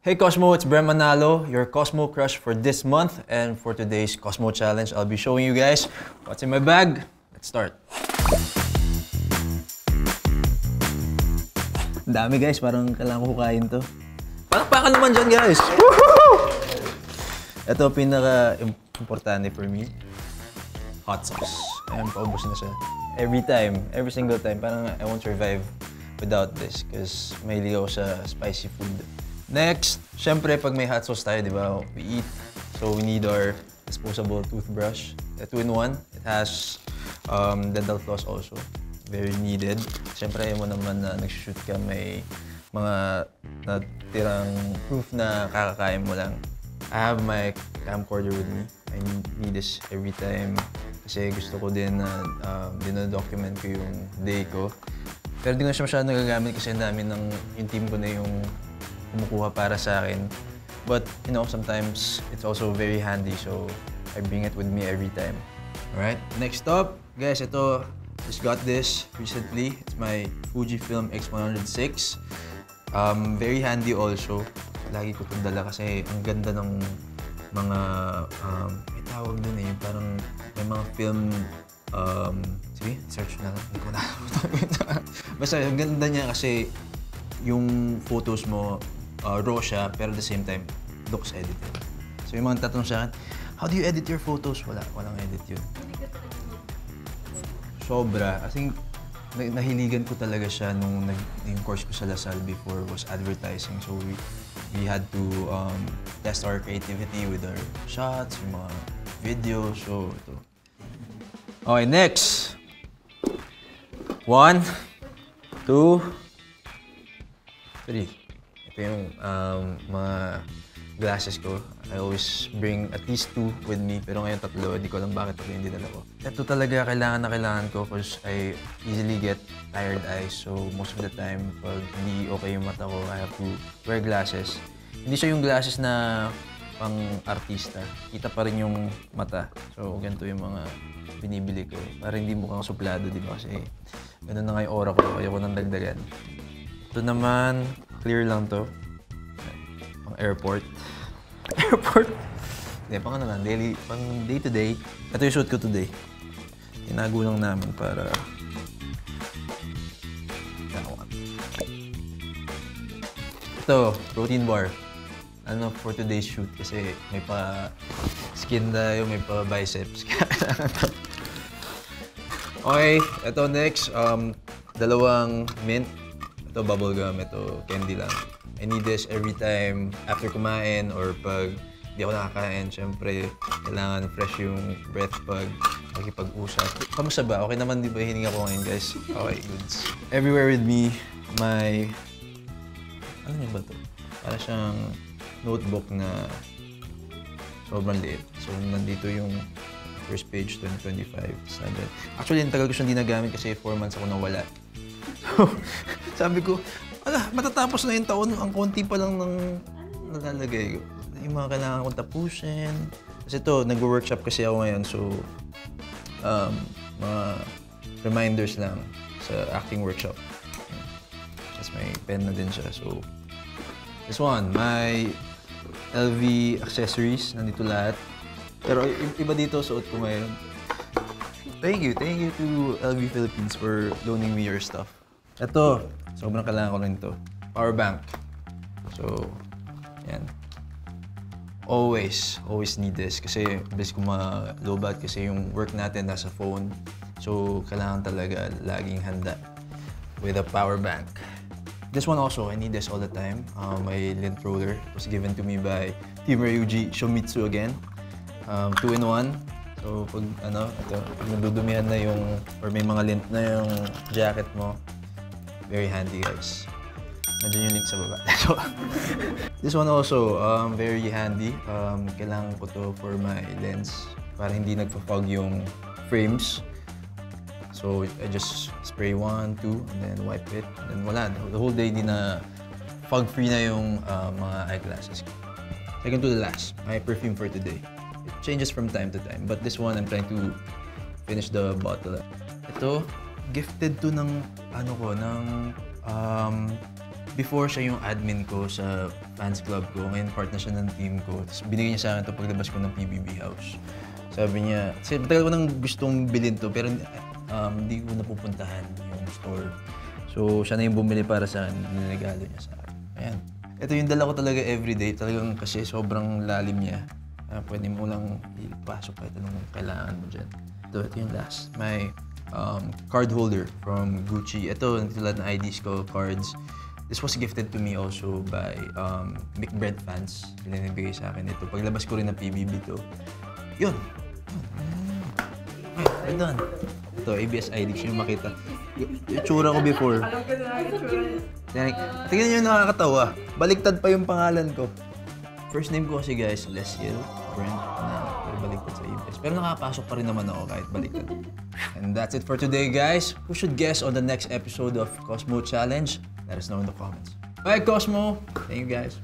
Hey Cosmo, it's Brem Manalo, your Cosmo crush for this month. And for today's Cosmo Challenge, I'll be showing you guys what's in my bag. Let's start. Dami guys, parang kailangan ko kain to. Palakpakan naman dyan guys! Woohoo! Ito pinaka-importante for me. Hot sauce. Ayan, paubos na siya. Every single time. Parang I won't survive without this because mahilig ako sa spicy food. Next, syempre pag may hot sauce tayo, di ba, we eat. So we need our disposable toothbrush. A 2-in-1. It has dental floss also. Very needed. Syempre ayaw mo naman na nag-shoot ka, may mga natirang proof na kakakain mo lang. I have my camcorder with me. I need this every time kasi gusto ko din na dino-document ko yung day ko. Pero di ko na siya masyadong nagagamit kasi ang dami ng yung team ko na yung kumukuha para sa akin. But, you know, sometimes it's also very handy, so I bring it with me every time. Alright, next up, guys, ito, just got this recently. It's my Fujifilm X106. Very handy also. Lagi ko itong dala kasi ang ganda ng mga, may tawag dun eh, parang may mga film, sige, search na lang. Hindi ko na. Basta, ang ganda niya kasi yung photos mo, raw siya, pero at the same time, looks edited. So yung mga tatanong sa akin, how do you edit your photos? Walang edit yun. Sobra. I think, nahiligan ko talaga siya nung yung course ko sa LaSalle before was advertising. So we had to test our creativity with our shots, yung mga videos. So ito. Okay, next. 1, 2, 3. Ito yung mga glasses ko. I always bring at least 2 with me, pero ngayon 3. Hindi ko alam bakit ito hindi dala ko. Ito talaga kailangan na kailangan ko because I easily get tired eyes. So most of the time, pag hindi okay yung mata ko, I have to wear glasses. Hindi siya yung glasses na pang artista. Kita pa rin yung mata. So ganito yung mga binibili ko. Para hindi mukhang suplado, di ba? Kasi ganun na nga yung aura ko. Ayoko nang dagdagan. Ito naman, clear lang to. Pang airport. Airport? Hindi, pang ano lang, daily, pang day to day. Ito yung shoot ko today. Tinago lang namin para... Ito, protein bar. Ano, for today's shoot kasi may pa skin tayo, may pa biceps. Okay, ito next. Dalawang mint. Ito bubblegum, ito candy lang. I need this every time after kumain or pag di ako nakakain. Siyempre, kailangan fresh yung breath pag makipag-usap. Kamusta ba? Okay naman di ba hininga ko ngayon, guys? Okay, goods. Everywhere with me, my... Ano niya ba ito? Para siyang notebook na sobrang liit. So, nandito yung first page, 2025. Standard. Actually, ang tagal ko siyang ginagamit kasi 4 months ako nawala. So, sabi ko, ala, matatapos na yung taon, ang konti pa lang ng nalalagay ko. Yung mga kailangan kong tapusin. Kasi ito, nag-workshop kasi ako ngayon, so mga reminders lang sa acting workshop. Tapos may pen na din siya, so this one, my LV accessories, nandito lahat. Pero iba dito, suot ko ngayon. Thank you to LV Philippines for loaning me your stuff. Ito, sobrang kailangan ko rin ito. Power bank. So, yan. Always need this kasi bilis ko ma-lowbat kasi yung work natin nasa phone. So, kailangan talaga laging handa with a power bank. This one also, I need this all the time. My lint roller was given to me by Team Ryuji Shomitsu again. 2-in-1. So, pag ito, pag nadudumihan na yung, or may mga lint na yung jacket mo, very handy, guys. Nandiyan yung link sa baba. This one also, very handy. Kailangan ko to for my lens para hindi nagpa-fog yung frames. So, I just spray 1, 2, and then wipe it. And then wala, the whole day di na fog-free na yung mga eyeglasses. Second to the last, my perfume for today. It changes from time to time, but this one, I'm trying to finish the bottle. Ito, gifted to ng, ng before siya yung admin ko sa fans club ko, ngayon part na siya ng team ko. Tapos binigay niya sa akin ito paglabas ko ng PBB House. Sabi niya, kasi matagal ko nang gustong bilhin to, pero hindi ko napupuntahan yung store. So siya na yung bumili para sa akin, niregalo niya sa akin. Ayan. Ito yung dala ko talaga everyday, talagang kasi sobrang lalim niya. Pwede mo lang ipasok kahit anong kailangan mo dyan. Ito yung last. My card holder from Gucci. Ito, tulad ng IDs ko, cards. This was gifted to me also by Mick Brent fans. Pinanibigay sa akin ito. Paglabas ko rin ng PBB to. Yun! Okay, we're done. Ito, ABS ID. Gusto nyo makita. Yung tsura ko before. Tingnan nyo yung nakakatawa. Baliktad pa yung pangalan ko. First name ko kasi guys, Lesiel Brent na pero baliktad sa ABS. Pero nakapasok pa rin naman ako kahit baliktad. And that's it for today guys. Who should guess on the next episode of Cosmo Challenge? Let us know in the comments. Bye Cosmo! Thank you guys.